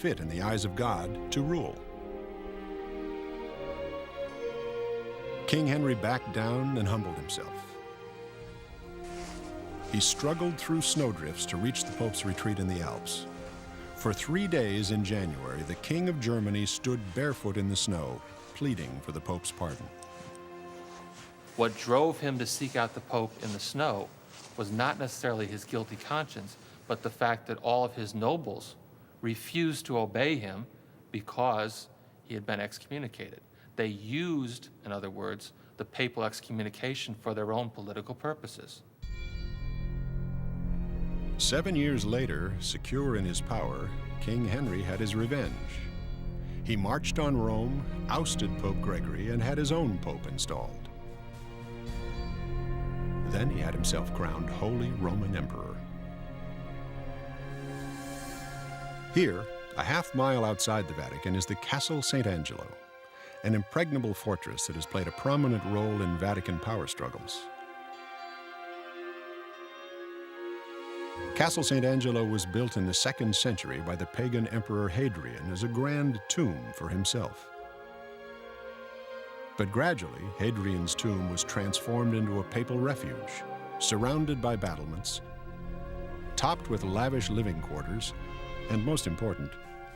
fit in the eyes of God to rule. King Henry backed down and humbled himself. He struggled through snowdrifts to reach the Pope's retreat in the Alps. For 3 days in January, the King of Germany stood barefoot in the snow, pleading for the Pope's pardon. What drove him to seek out the Pope in the snow was not necessarily his guilty conscience, but the fact that all of his nobles refused to obey him because he had been excommunicated. They used, in other words, the papal excommunication for their own political purposes. 7 years later, secure in his power, King Henry had his revenge. He marched on Rome, ousted Pope Gregory, and had his own pope installed. Then he had himself crowned Holy Roman Emperor. Here, a half-mile outside the Vatican, is the Castle St. Angelo, an impregnable fortress that has played a prominent role in Vatican power struggles. Castle St. Angelo was built in the 2nd century by the pagan Emperor Hadrian as a grand tomb for himself. But gradually, Hadrian's tomb was transformed into a papal refuge, surrounded by battlements, topped with lavish living quarters, and most important,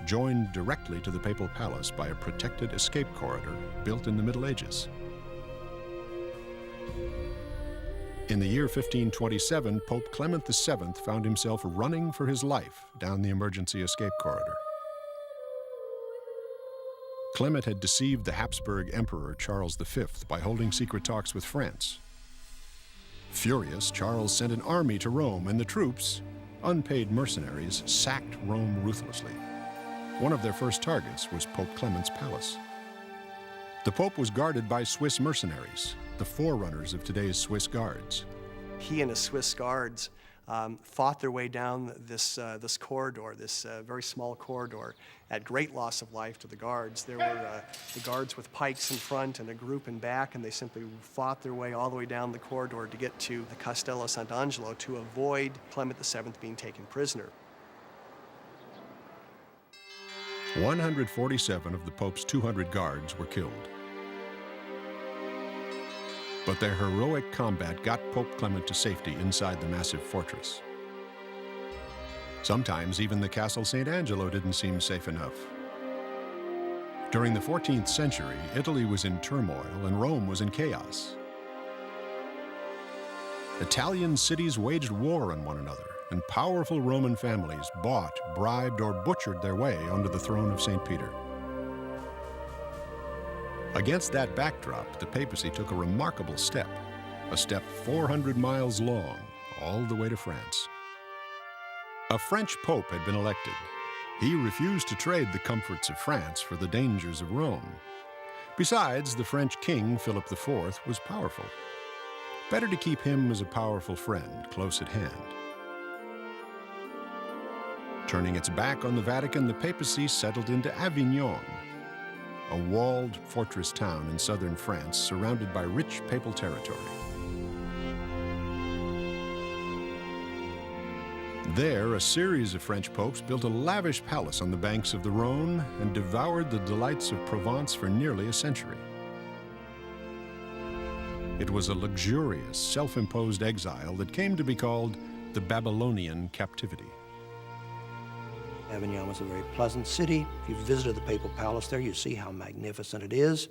joined directly to the papal palace by a protected escape corridor built in the Middle Ages. In the year 1527, Pope Clement VII found himself running for his life down the emergency escape corridor. Clement had deceived the Habsburg Emperor Charles V by holding secret talks with France. Furious, Charles sent an army to Rome, and the troops, unpaid mercenaries, sacked Rome ruthlessly. One of their first targets was Pope Clement's palace. The Pope was guarded by Swiss mercenaries, the forerunners of today's Swiss Guards. He and his Swiss Guards fought their way down this corridor, this very small corridor, at great loss of life to the guards. There were the guards with pikes in front and a group in back, and they simply fought their way all the way down the corridor to get to the Castello Sant'Angelo to avoid Clement VII being taken prisoner. 147 of the Pope's 200 guards were killed. But their heroic combat got Pope Clement to safety inside the massive fortress. Sometimes even the Castle St. Angelo didn't seem safe enough. During the 14th century, Italy was in turmoil and Rome was in chaos. Italian cities waged war on one another, and powerful Roman families bought, bribed, or butchered their way onto the throne of St. Peter. Against that backdrop, the papacy took a remarkable step, a step 400 miles long, all the way to France. A French pope had been elected. He refused to trade the comforts of France for the dangers of Rome. Besides, the French king, Philip IV, was powerful. Better to keep him as a powerful friend close at hand. Turning its back on the Vatican, the papacy settled into Avignon, a walled fortress town in southern France surrounded by rich papal territory. There, a series of French popes built a lavish palace on the banks of the Rhone and devoured the delights of Provence for nearly a century. It was a luxurious, self-imposed exile that came to be called the Babylonian captivity. Avignon was a very pleasant city. If you've visited the papal palace there, you see how magnificent it is.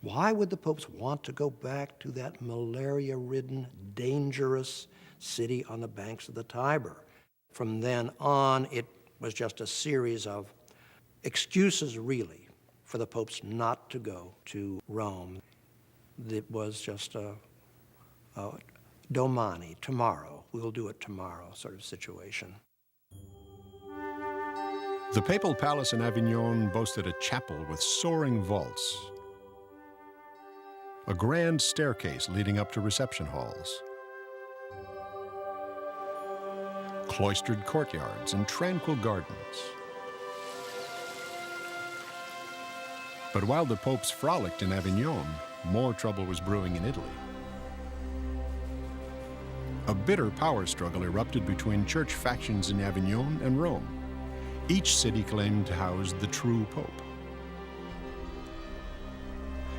Why would the popes want to go back to that malaria-ridden, dangerous city on the banks of the Tiber? From then on, it was just a series of excuses, really, for the popes not to go to Rome. It was just a domani, tomorrow, we'll do it tomorrow sort of situation. The papal palace in Avignon boasted a chapel with soaring vaults, a grand staircase leading up to reception halls, cloistered courtyards and tranquil gardens. But while the popes frolicked in Avignon, more trouble was brewing in Italy. A bitter power struggle erupted between church factions in Avignon and Rome. Each city claimed to house the true pope.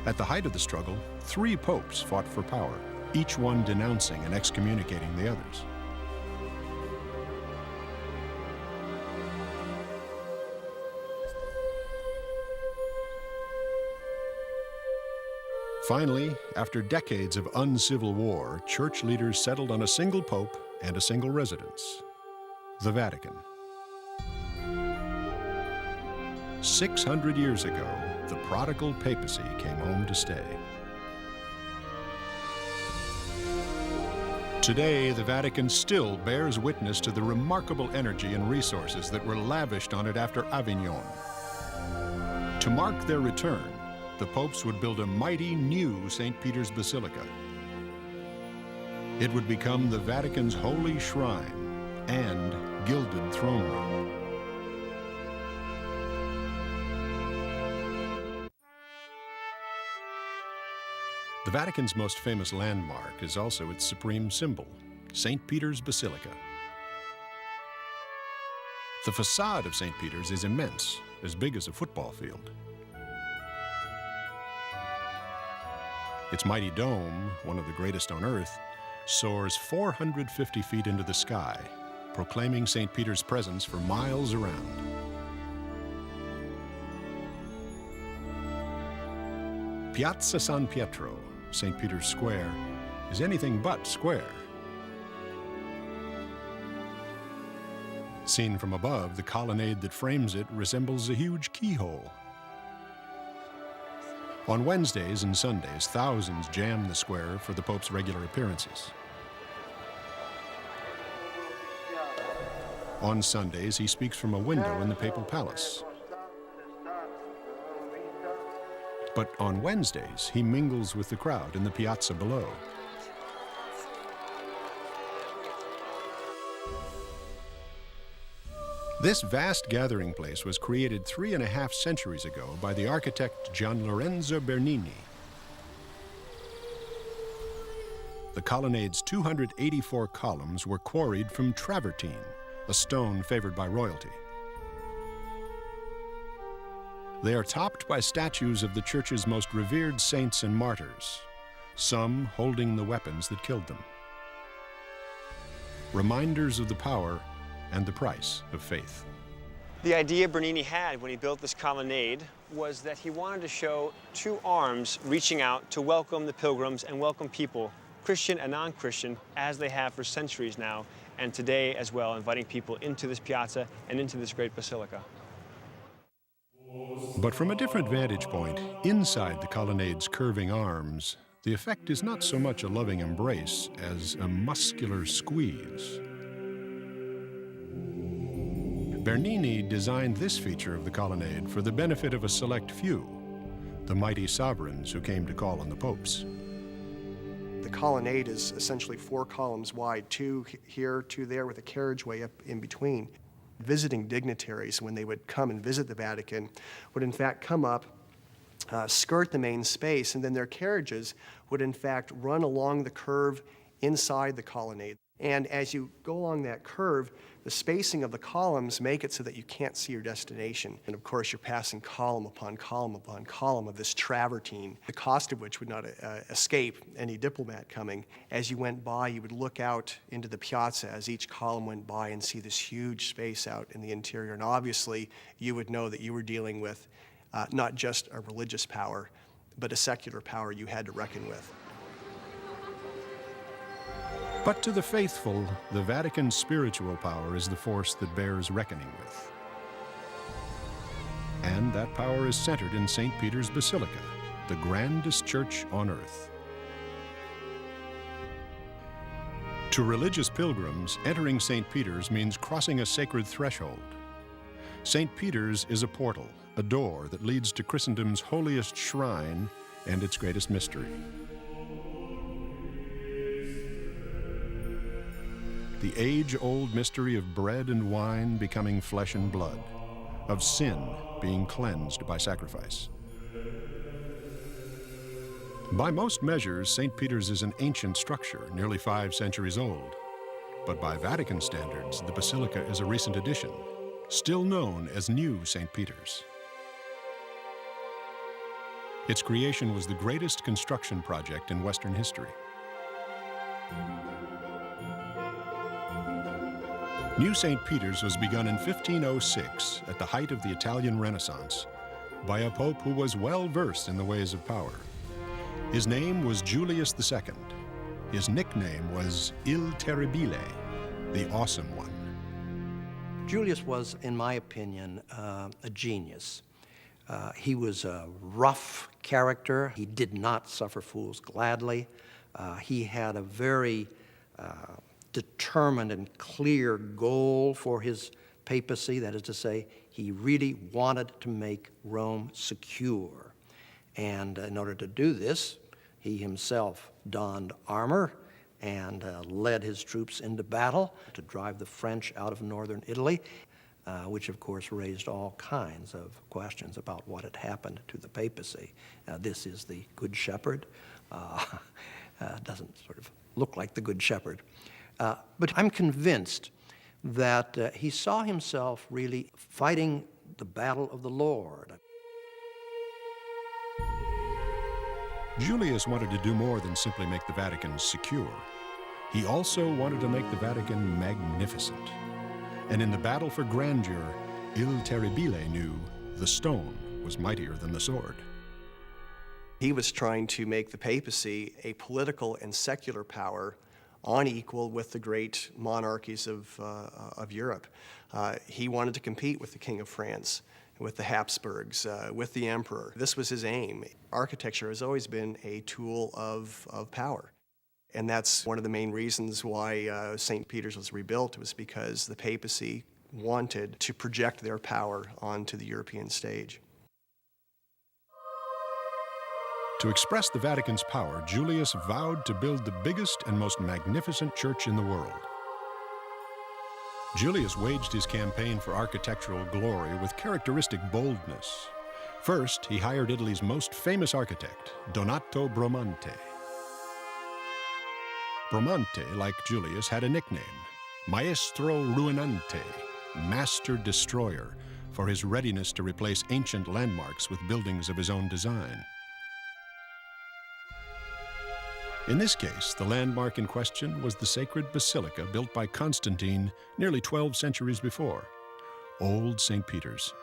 At the height of the struggle, 3 popes fought for power, each one denouncing and excommunicating the others. Finally, after decades of uncivil war, church leaders settled on a single pope and a single residence, the Vatican. 600 years ago, the prodigal papacy came home to stay. Today, the Vatican still bears witness to the remarkable energy and resources that were lavished on it after Avignon. To mark their return, the popes would build a mighty new St. Peter's Basilica. It would become the Vatican's holy shrine and gilded throne room. The Vatican's most famous landmark is also its supreme symbol, St. Peter's Basilica. The facade of St. Peter's is immense, as big as a football field. Its mighty dome, one of the greatest on Earth, soars 450 feet into the sky, proclaiming St. Peter's presence for miles around. Piazza San Pietro, St. Peter's Square, is anything but square. Seen from above, the colonnade that frames it resembles a huge keyhole. On Wednesdays and Sundays, thousands jam the square for the Pope's regular appearances. On Sundays, he speaks from a window in the Papal Palace. But on Wednesdays, he mingles with the crowd in the piazza below. This vast gathering place was created 3.5 centuries ago by the architect Gian Lorenzo Bernini. The colonnade's 284 columns were quarried from travertine, a stone favored by royalty. They are topped by statues of the church's most revered saints and martyrs, some holding the weapons that killed them. Reminders of the power and the price of faith. The idea Bernini had when he built this colonnade was that he wanted to show 2 arms reaching out to welcome the pilgrims and welcome people, Christian and non-Christian, as they have for centuries now, and today as well, inviting people into this piazza and into this great basilica. But from a different vantage point, inside the colonnade's curving arms, the effect is not so much a loving embrace as a muscular squeeze. Bernini designed this feature of the colonnade for the benefit of a select few, the mighty sovereigns who came to call on the popes. The colonnade is essentially 4 columns wide, 2 here, 2 there, with a carriageway up in between. Visiting dignitaries, when they would come and visit the Vatican, would in fact come up, skirt the main space, and then their carriages would in fact run along the curve inside the colonnade. And as you go along that curve, the spacing of the columns make it so that you can't see your destination. And of course, you're passing column upon column upon column of this travertine, the cost of which would not escape any diplomat coming. As you went by, you would look out into the piazza as each column went by and see this huge space out in the interior. And obviously, you would know that you were dealing with not just a religious power, but a secular power you had to reckon with. But to the faithful, the Vatican's spiritual power is the force that bears reckoning with. And that power is centered in St. Peter's Basilica, the grandest church on earth. To religious pilgrims, entering St. Peter's means crossing a sacred threshold. St. Peter's is a portal, a door that leads to Christendom's holiest shrine and its greatest mystery. The age-old mystery of bread and wine becoming flesh and blood, of sin being cleansed by sacrifice. By most measures, St. Peter's is an ancient structure, nearly 5 centuries old. But by Vatican standards, the basilica is a recent addition, still known as New St. Peter's. Its creation was the greatest construction project in Western history. New St. Peter's was begun in 1506 at the height of the Italian Renaissance by a pope who was well versed in the ways of power. His name was Julius II. His nickname was Il Terribile, the Awesome One. Julius was, in my opinion, a genius. He was a rough character. He did not suffer fools gladly. He had a very determined and clear goal for his papacy. That is to say, he really wanted to make Rome secure. And in order to do this, he himself donned armor and led his troops into battle to drive the French out of northern Italy, which of course raised all kinds of questions about what had happened to the papacy. This is the Good Shepherd. Doesn't sort of look like the Good Shepherd. But I'm convinced that he saw himself really fighting the battle of the Lord. Julius wanted to do more than simply make the Vatican secure. He also wanted to make the Vatican magnificent. And in the battle for grandeur, Il Terribile knew the stone was mightier than the sword. He was trying to make the papacy a political and secular power on equal with the great monarchies of Europe. He wanted to compete with the King of France, with the Habsburgs, with the emperor. This was his aim. Architecture has always been a tool of power. And that's one of the main reasons why St. Peter's was rebuilt. It was because the papacy wanted to project their power onto the European stage. To express the Vatican's power, Julius vowed to build the biggest and most magnificent church in the world. Julius waged his campaign for architectural glory with characteristic boldness. First, he hired Italy's most famous architect, Donato Bramante. Bramante, like Julius, had a nickname, Maestro Ruinante, Master Destroyer, for his readiness to replace ancient landmarks with buildings of his own design. In this case, the landmark in question was the sacred basilica built by Constantine nearly 12 centuries before, Old St. Peter's.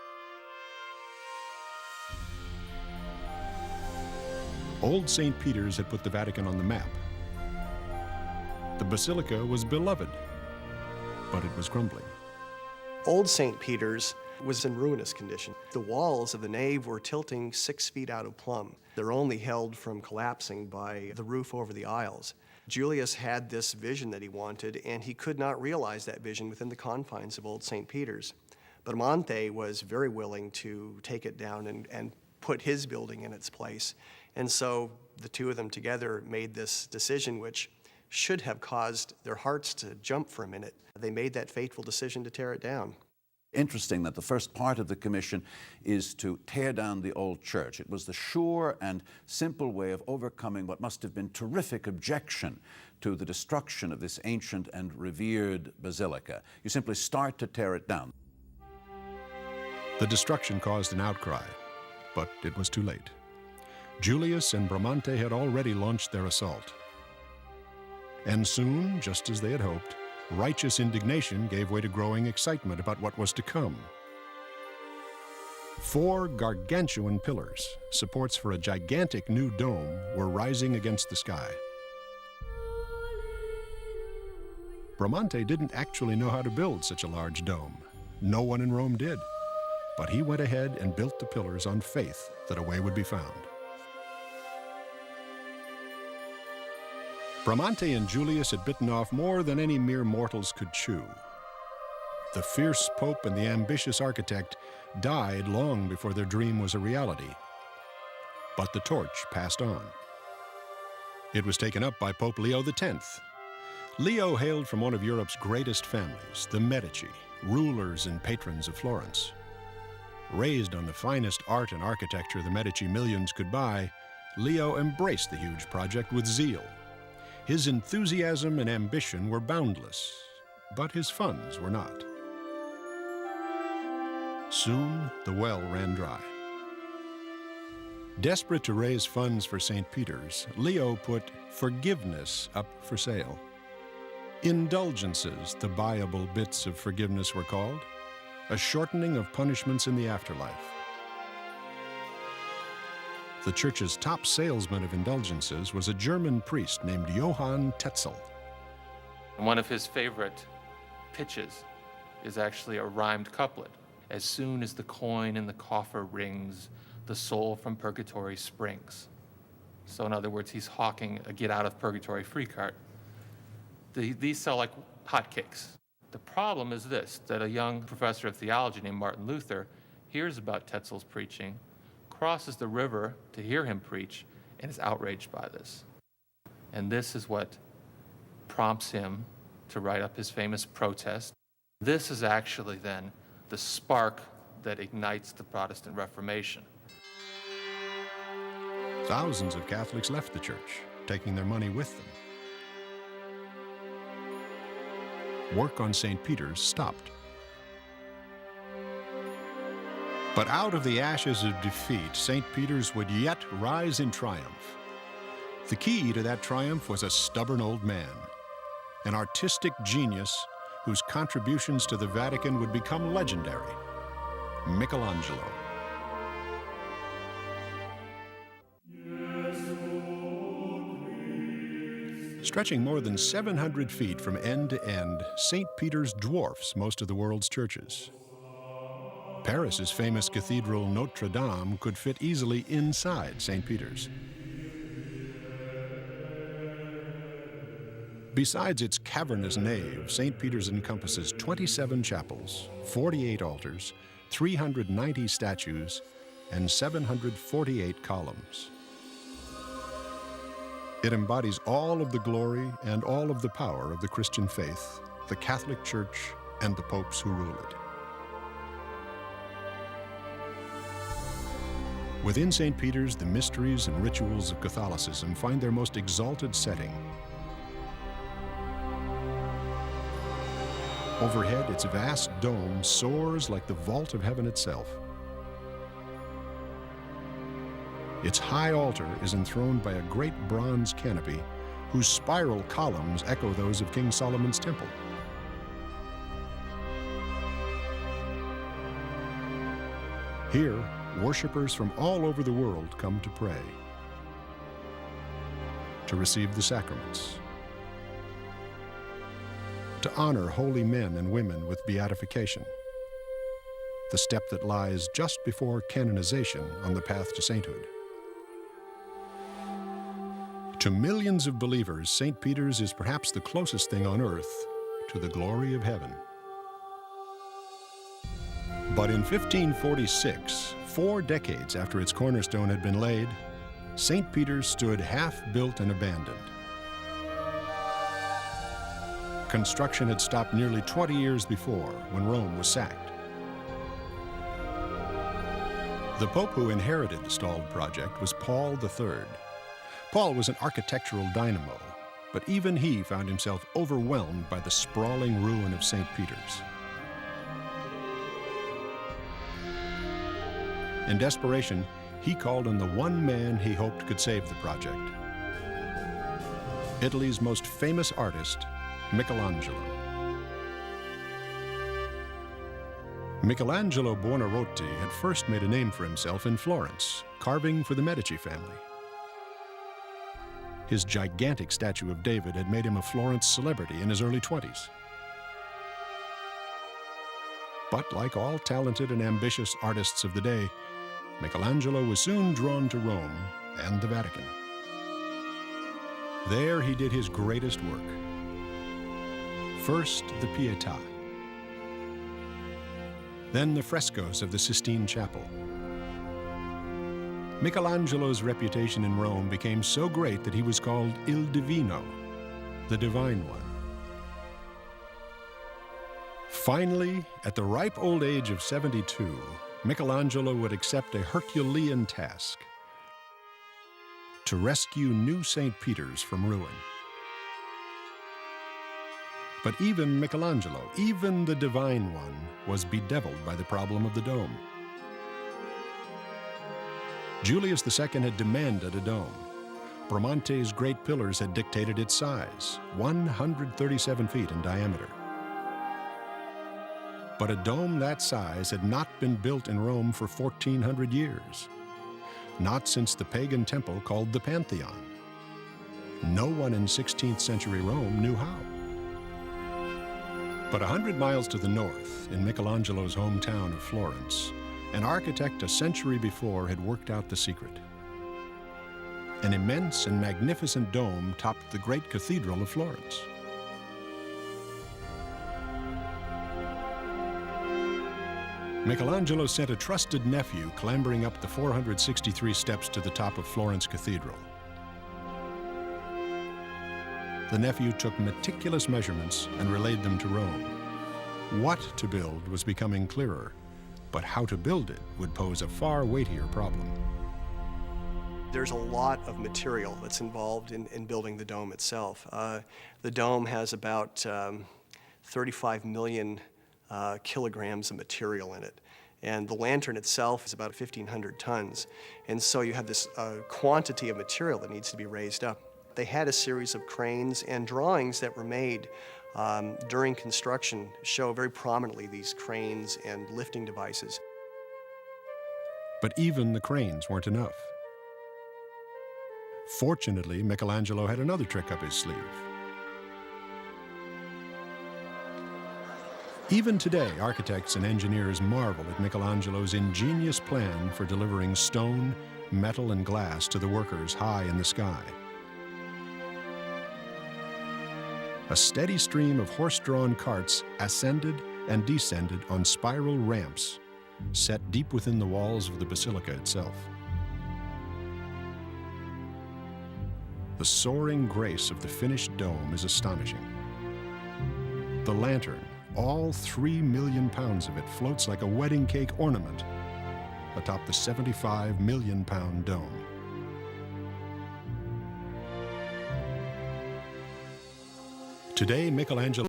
Old St. Peter's had put the Vatican on the map. The basilica was beloved, but it was crumbling. Old St. Peter's was in ruinous condition. The walls of the nave were tilting 6 feet out of plumb. They're only held from collapsing by the roof over the aisles. Julius had this vision that he wanted, and he could not realize that vision within the confines of Old St. Peter's. But Bramante was very willing to take it down and put his building in its place. And so the two of them together made this decision, which should have caused their hearts to jump for a minute. They made that fateful decision to tear it down. Interesting that the first part of the commission is to tear down the old church. It was the sure and simple way of overcoming what must have been terrific objection to the destruction of this ancient and revered basilica. You simply start to tear it down. The destruction caused an outcry, but it was too late. Julius and Bramante had already launched their assault. And soon, just as they had hoped, righteous indignation gave way to growing excitement about what was to come. 4 gargantuan pillars, supports for a gigantic new dome, were rising against the sky. Bramante didn't actually know how to build such a large dome. No one in Rome did. But he went ahead and built the pillars on faith that a way would be found. Bramante and Julius had bitten off more than any mere mortals could chew. The fierce pope and the ambitious architect died long before their dream was a reality. But the torch passed on. It was taken up by Pope Leo X. Leo hailed from one of Europe's greatest families, the Medici, rulers and patrons of Florence. Raised on the finest art and architecture the Medici millions could buy, Leo embraced the huge project with zeal. His enthusiasm and ambition were boundless, but his funds were not. Soon, the well ran dry. Desperate to raise funds for St. Peter's, Leo put forgiveness up for sale. Indulgences, the buyable bits of forgiveness were called, a shortening of punishments in the afterlife. The church's top salesman of indulgences was a German priest named Johann Tetzel. One of his favorite pitches is actually a rhymed couplet. As soon as the coin in the coffer rings, the soul from purgatory springs. So in other words, he's hawking a get out of purgatory free card. These sell like hotcakes. The problem is this, that a young professor of theology named Martin Luther hears about Tetzel's preaching, crosses the river to hear him preach, and is outraged by this. And this is what prompts him to write up his famous protest. This is actually then the spark that ignites the Protestant Reformation. Thousands of Catholics left the church, taking their money with them. Work on St. Peter's stopped. But out of the ashes of defeat, St. Peter's would yet rise in triumph. The key to that triumph was a stubborn old man, an artistic genius whose contributions to the Vatican would become legendary, Michelangelo. Stretching more than 700 feet from end to end, St. Peter's dwarfs most of the world's churches. Paris's famous cathedral Notre Dame could fit easily inside St. Peter's. Besides its cavernous nave, St. Peter's encompasses 27 chapels, 48 altars, 390 statues, and 748 columns. It embodies all of the glory and all of the power of the Christian faith, the Catholic Church, and the popes who rule it. Within St. Peter's, the mysteries and rituals of Catholicism find their most exalted setting. Overhead, its vast dome soars like the vault of heaven itself. Its high altar is enthroned by a great bronze canopy whose spiral columns echo those of King Solomon's temple. Here, worshipers from all over the world come to pray, to receive the sacraments, to honor holy men and women with beatification, the step that lies just before canonization on the path to sainthood. To millions of believers, St. Peter's is perhaps the closest thing on earth to the glory of heaven. But in 1546, 4 decades after its cornerstone had been laid, St. Peter's stood half-built and abandoned. Construction had stopped nearly 20 years before, when Rome was sacked. The Pope who inherited the stalled project was Paul III. Paul was an architectural dynamo, but even he found himself overwhelmed by the sprawling ruin of St. Peter's. In desperation, he called on the one man he hoped could save the project: Italy's most famous artist, Michelangelo. Michelangelo Buonarroti had first made a name for himself in Florence, carving for the Medici family. His gigantic statue of David had made him a Florence celebrity in his early 20s. But like all talented and ambitious artists of the day, Michelangelo was soon drawn to Rome and the Vatican. There he did his greatest work. First, the Pietà, then the frescoes of the Sistine Chapel. Michelangelo's reputation in Rome became so great that he was called Il Divino, the Divine One. Finally, at the ripe old age of 72, Michelangelo would accept a Herculean task: to rescue new St. Peter's from ruin. But even Michelangelo, even the Divine One, was bedeviled by the problem of the dome. Julius II had demanded a dome. Bramante's great pillars had dictated its size, 137 feet in diameter. But a dome that size had not been built in Rome for 1,400 years. Not since the pagan temple called the Pantheon. No one in 16th century Rome knew how. But 100 miles to the north, in Michelangelo's hometown of Florence, an architect a century before had worked out the secret. An immense and magnificent dome topped the great cathedral of Florence. Michelangelo sent a trusted nephew clambering up the 463 steps to the top of Florence Cathedral. The nephew took meticulous measurements and relayed them to Rome. What to build was becoming clearer, but how to build it would pose a far weightier problem. There's a lot of material that's involved in building the dome itself. The dome has about 35 million kilograms of material in it. And the lantern itself is about 1,500 tons. And so you have this quantity of material that needs to be raised up. They had a series of cranes and drawings that were made during construction show very prominently these cranes and lifting devices. But even the cranes weren't enough. Fortunately, Michelangelo had another trick up his sleeve. Even today, architects and engineers marvel at Michelangelo's ingenious plan for delivering stone, metal, and glass to the workers high in the sky. A steady stream of horse-drawn carts ascended and descended on spiral ramps set deep within the walls of the basilica itself. The soaring grace of the finished dome is astonishing. The lantern, all 3 million pounds of it, floats like a wedding cake ornament atop the 75 million pound dome. Today, Michelangelo